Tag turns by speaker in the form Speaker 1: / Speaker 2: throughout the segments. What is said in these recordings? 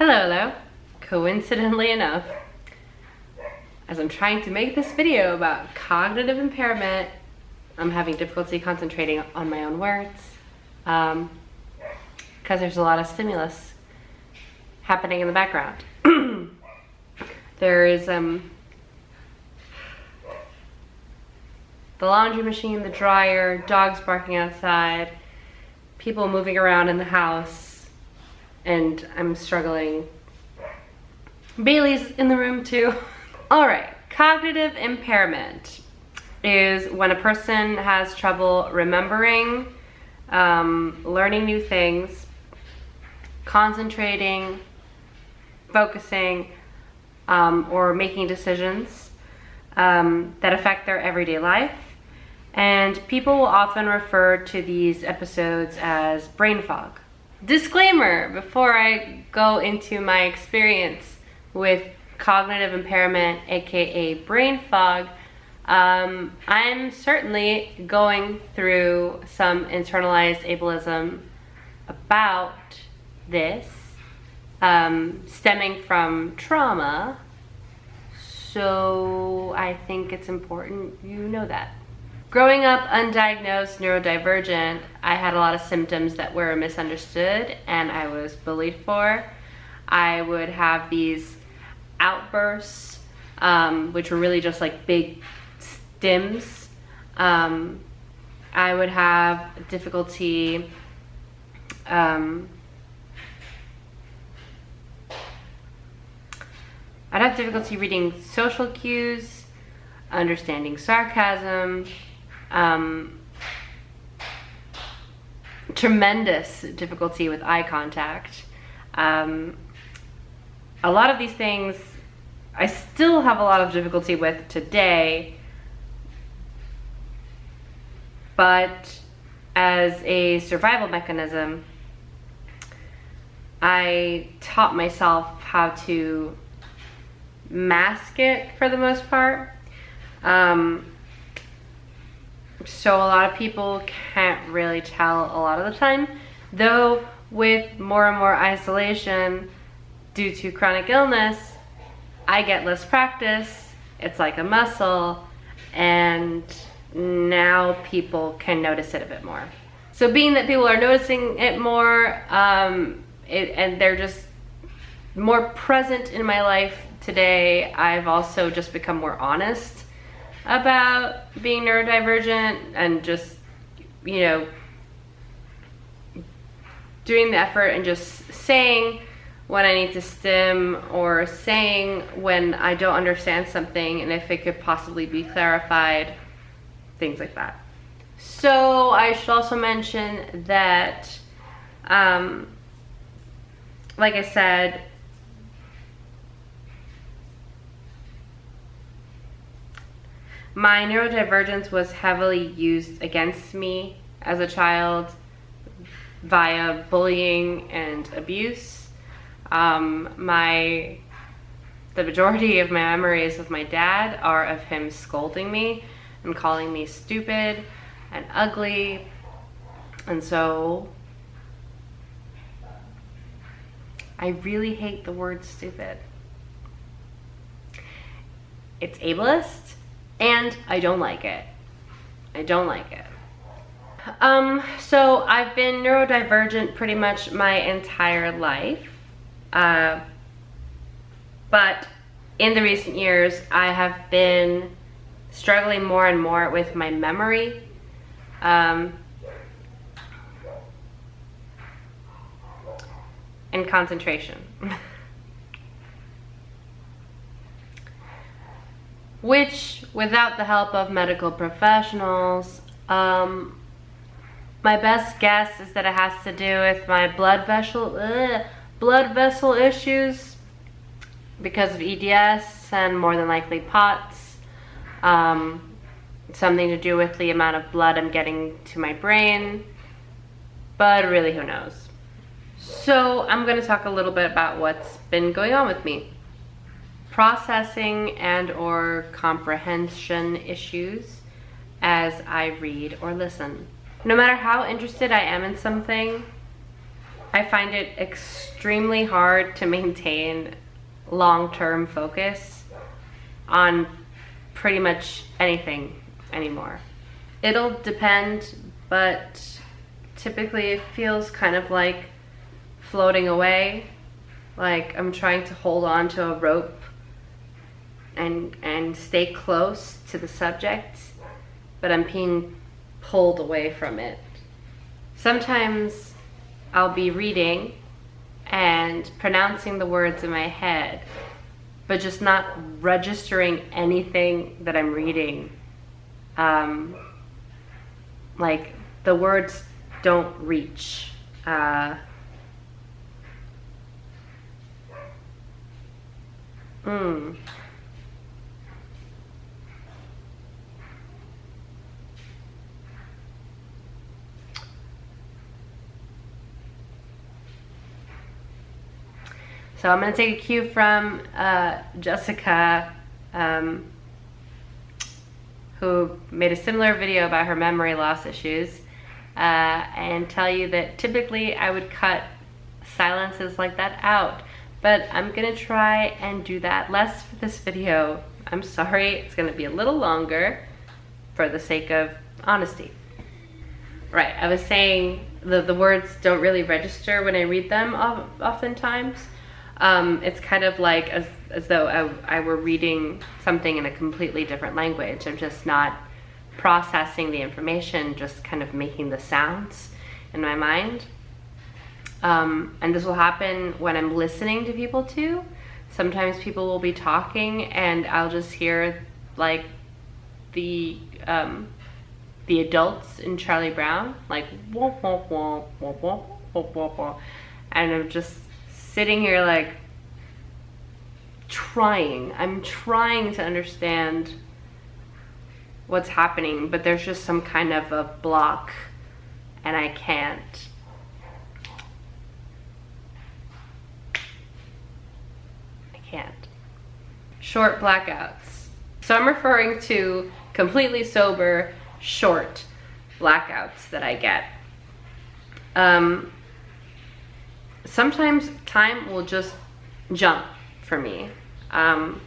Speaker 1: Hello. Coincidentally enough, as I'm trying to make this video about cognitive impairment, I'm having difficulty concentrating on my own words because there's a lot of stimulus happening in the background. There is the laundry machine, the dryer, dogs barking outside, people moving around in the house, and I'm struggling. Bailey's in the room too. All right, cognitive impairment is when a person has trouble remembering, learning new things, concentrating, focusing, or making decisions that affect their everyday life. And people will often refer to these episodes as brain fog. Disclaimer, before I go into my experience with cognitive impairment, aka brain fog, I'm certainly going through some internalized ableism about this, stemming from trauma, so I think it's important you know that. Growing up undiagnosed neurodivergent, I had a lot of symptoms that were misunderstood and I was bullied for. I would have these outbursts, which were really just like big stims. I would have difficulty reading social cues, understanding sarcasm, tremendous difficulty with eye contact. A lot of these things I still have a lot of difficulty with today, but as a survival mechanism, I taught myself how to mask it for the most part. So a lot of people can't really tell a lot of the time, though with more and more isolation due to chronic illness, I get less practice. It's like a muscle, and now people can notice it a bit more. So being that people are noticing it more, and they're just more present in my life today, I've also just become more honest about being neurodivergent and just, you know, doing the effort and just saying when I need to stim or saying when I don't understand something and if it could possibly be clarified, things like that. So I should also mention that, like I said, my neurodivergence was heavily used against me as a child via bullying and abuse. The majority of my memories of my dad are of him scolding me and calling me stupid and ugly. And so I really hate the word stupid. It's ableist, and I don't like it. I don't like it. So I've been neurodivergent pretty much my entire life. But in the recent years, I have been struggling more and more with my memory. And concentration. Which, without the help of medical professionals, my best guess is that it has to do with my blood vessel issues because of EDS and more than likely POTS. Something to do with the amount of blood I'm getting to my brain, but really who knows. So I'm going to talk a little bit about what's been going on with me. Processing and or comprehension issues as I read or listen. No matter how interested I am in something, I find it extremely hard to maintain long-term focus on pretty much anything anymore. It'll depend, but typically it feels kind of like floating away, like I'm trying to hold on to a rope and stay close to the subject, but I'm being pulled away from it. Sometimes I'll be reading and pronouncing the words in my head, but just not registering anything that I'm reading. Like the words don't reach. So I'm going to take a cue from Jessica, who made a similar video about her memory loss issues, and tell you that typically I would cut silences like that out, but I'm going to try and do that less for this video. I'm sorry, it's going to be a little longer for the sake of honesty. Right, I was saying the words don't really register when I read them oftentimes. It's kind of like as though I were reading something in a completely different language. I'm just not processing the information, just kind of making the sounds in my mind. And this will happen when I'm listening to people too. Sometimes people will be talking and I'll just hear like the adults in Charlie Brown, like wah, wah, wah, wah, wah, wah, wah, wah. And I'm just sitting here like I'm trying to understand what's happening, but there's just some kind of a block and I can't. Short blackouts. So I'm referring to completely sober, short blackouts that I get. Sometimes time will just jump for me. And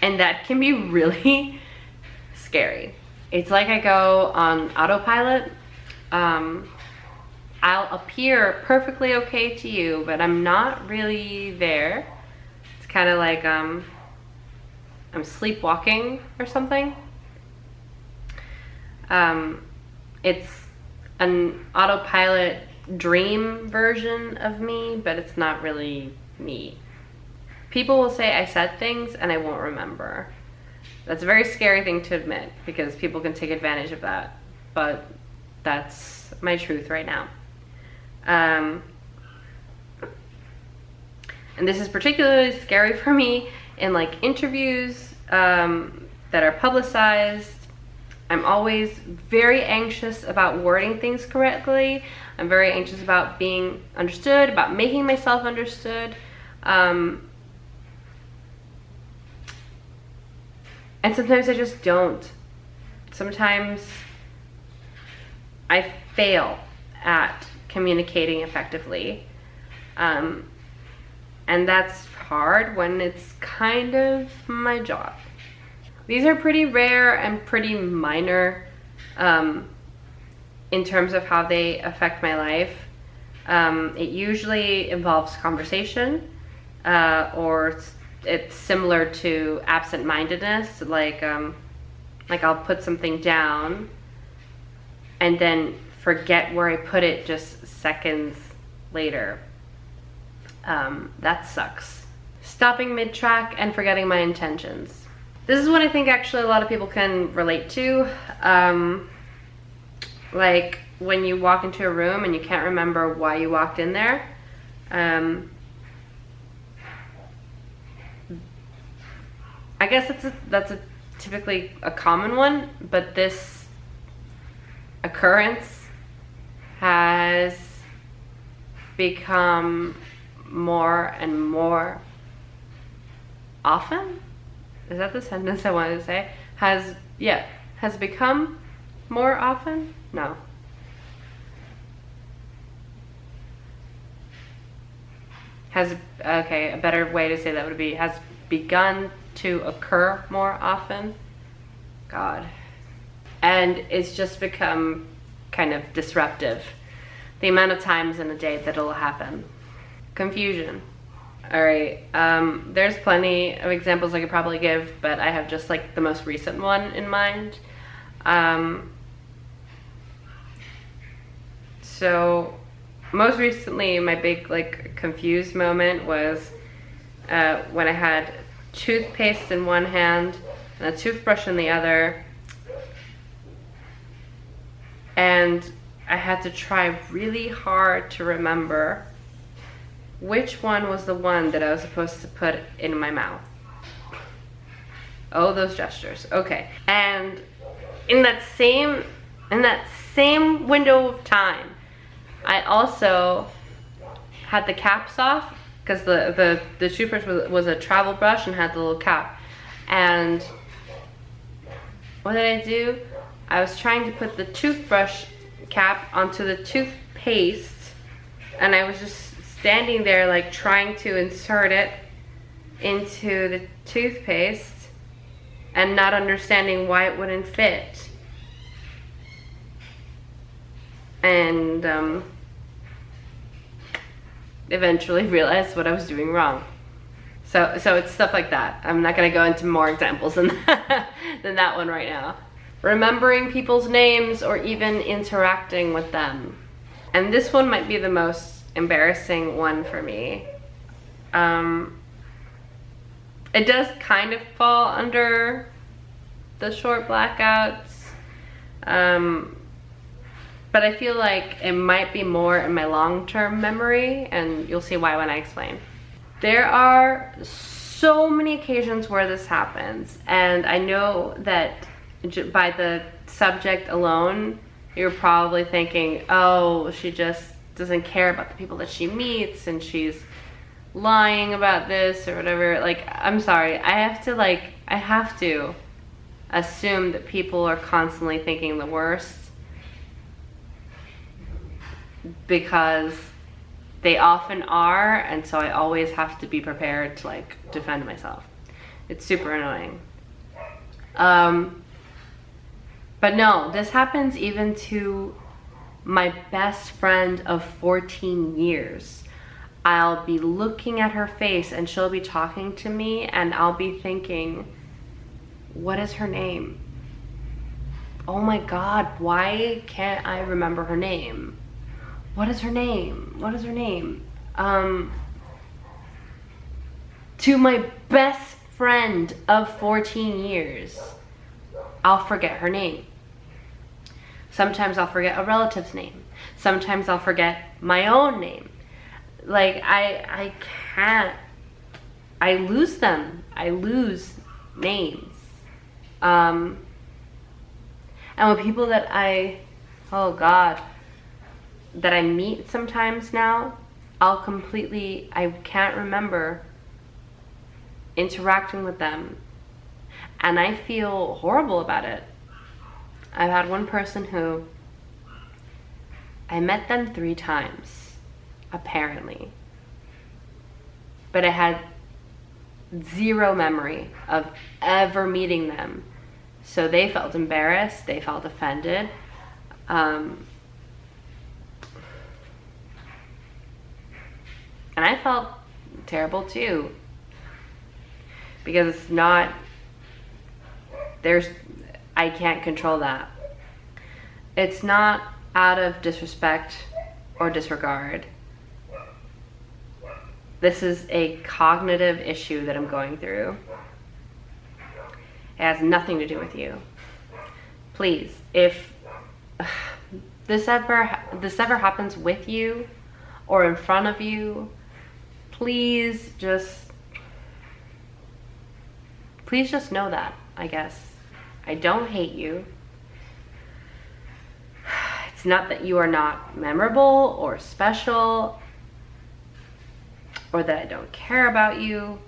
Speaker 1: that can be really scary. It's like I go on autopilot. I'll appear perfectly okay to you, but I'm not really there. It's kind of like I'm sleepwalking or something. It's an autopilot dream version of me, but it's not really me. People will say I said things and I won't remember. That's a very scary thing to admit because people can take advantage of that, but that's my truth right now. And this is particularly scary for me in like interviews that are publicized. I'm always very anxious about wording things correctly. I'm very anxious about being understood, about making myself understood. And sometimes I just don't. Sometimes I fail at communicating effectively. And that's hard when it's kind of my job. These are pretty rare and pretty minor in terms of how they affect my life. It usually involves conversation, or it's similar to absent-mindedness, like I'll put something down and then forget where I put it just seconds later. That sucks. Stopping mid-track and forgetting my intentions. This is what I think actually a lot of people can relate to. Like when you walk into a room and you can't remember why you walked in there. I guess that's typically a common one, but this occurrence has become more and more often. Is that the sentence I wanted to say? Has become more often? No. okay, a better way to say that would be has begun to occur more often. God. And it's just become kind of disruptive. The amount of times in a day that it'll happen. Confusion. All right, there's plenty of examples I could probably give, but I have just like the most recent one in mind. So most recently, my big like confused moment was when I had toothpaste in one hand and a toothbrush in the other, and I had to try really hard to remember which one was the one that I was supposed to put in my mouth. Oh, those gestures. Okay. And in that same window of time, I also had the caps off, because the toothbrush was a travel brush and had the little cap. And what did I do? I was trying to put the toothbrush cap onto the toothpaste, and I was just standing there like trying to insert it into the toothpaste and not understanding why it wouldn't fit. And eventually realized what I was doing wrong. So it's stuff like that. I'm not gonna go into more examples than that one right now. Remembering people's names or even interacting with them. And this one might be the most embarrassing one for me. It does kind of fall under the short blackouts, but I feel like it might be more in my long-term memory, and you'll see why when I explain. There are so many occasions where this happens, and I know that by the subject alone, you're probably thinking, oh, she just doesn't care about the people that she meets and she's lying about this or whatever. Like, I'm sorry, I have to assume that people are constantly thinking the worst, because they often are, and so I always have to be prepared to like defend myself. It's super annoying. But no, this happens even to my best friend of 14 years. I'll be looking at her face and she'll be talking to me, and I'll be thinking, what is her name? Oh my God, why can't I remember her name? What is her name? What is her name? To my best friend of 14 years, I'll forget her name. Sometimes I'll forget a relative's name. Sometimes I'll forget my own name. Like, I can't, I lose them. I lose names. And with people that oh God, that I meet sometimes now, I can't remember interacting with them. And I feel horrible about it. I've had one person who, I met them 3 times, apparently. But I had 0 memory of ever meeting them. So they felt embarrassed, they felt offended. And I felt terrible too. Because it's not, I can't control that. It's not out of disrespect or disregard. This is a cognitive issue that I'm going through. It has nothing to do with you. Please, if this ever happens with you or in front of you, please just know that, I guess. I don't hate you. It's not that you are not memorable or special, or that I don't care about you.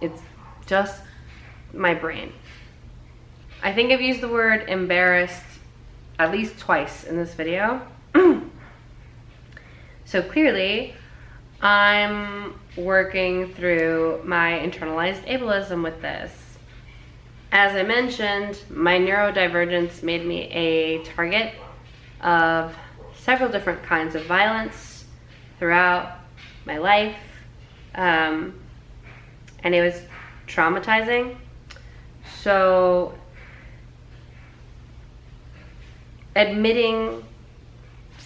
Speaker 1: It's just my brain. I think I've used the word embarrassed at least twice in this video. So clearly, I'm working through my internalized ableism with this. As I mentioned, my neurodivergence made me a target of several different kinds of violence throughout my life, and it was traumatizing. So admitting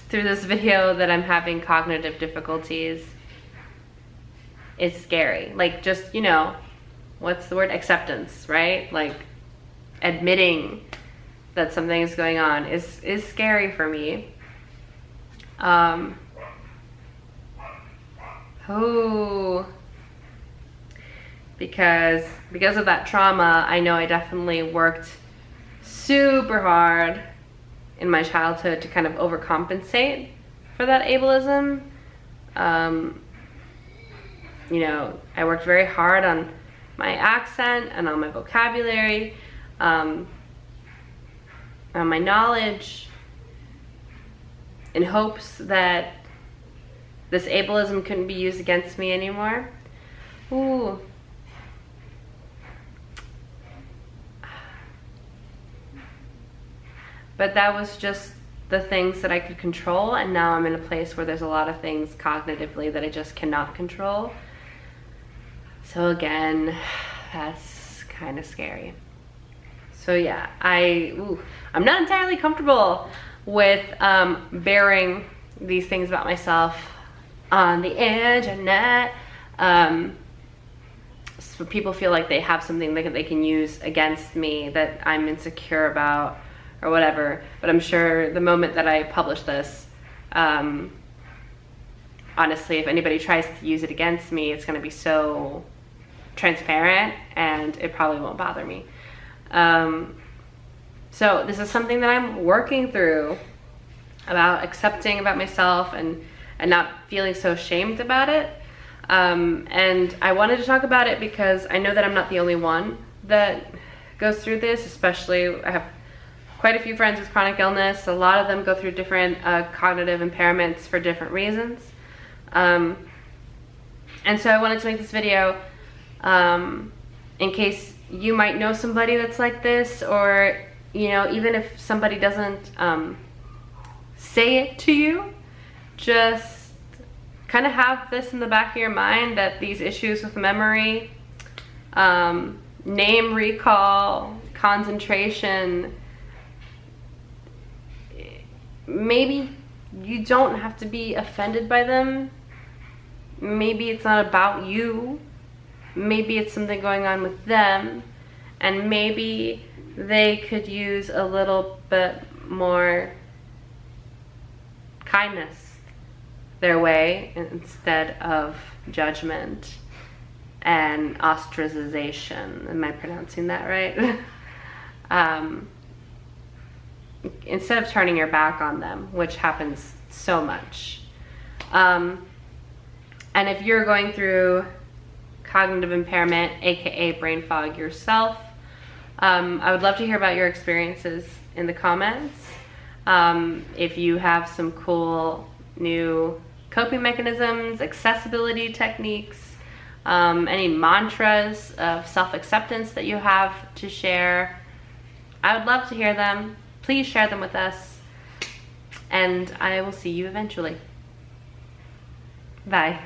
Speaker 1: through this video that I'm having cognitive difficulties is scary. Like, just, you know, what's the word? Acceptance, right? Like, admitting that something is going on is scary for me. Because of that trauma, I know I definitely worked super hard in my childhood to kind of overcompensate for that ableism. You know, I worked very hard on my accent and on my vocabulary, on my knowledge, in hopes that this ableism couldn't be used against me anymore. Ooh. But that was just the things that I could control, and now I'm in a place where there's a lot of things cognitively that I just cannot control. So again, that's kind of scary. So yeah, I'm not entirely comfortable with bearing these things about myself on the internet. So people feel like they have something that they can use against me that I'm insecure about or whatever. But I'm sure the moment that I publish this, honestly, if anybody tries to use it against me, it's going to be so transparent and it probably won't bother me. So this is something that I'm working through, about accepting about myself and not feeling so ashamed about it. And I wanted to talk about it because I know that I'm not the only one that goes through this. Especially, I have quite a few friends with chronic illness. A lot of them go through different cognitive impairments for different reasons. And so I wanted to make this video in case you might know somebody that's like this, or, you know, even if somebody doesn't say it to you, just kind of have this in the back of your mind, that these issues with memory, name recall, concentration, maybe you don't have to be offended by them. Maybe it's not about you. Maybe it's something going on with them, and maybe they could use a little bit more kindness their way instead of judgment and ostracization. Am I pronouncing that right? Instead of turning your back on them, which happens so much. And if you're going through cognitive impairment, aka brain fog yourself, I would love to hear about your experiences in the comments. If you have some cool new coping mechanisms, accessibility techniques, any mantras of self-acceptance that you have to share, I would love to hear them. Please share them with us, and I will see you eventually. Bye.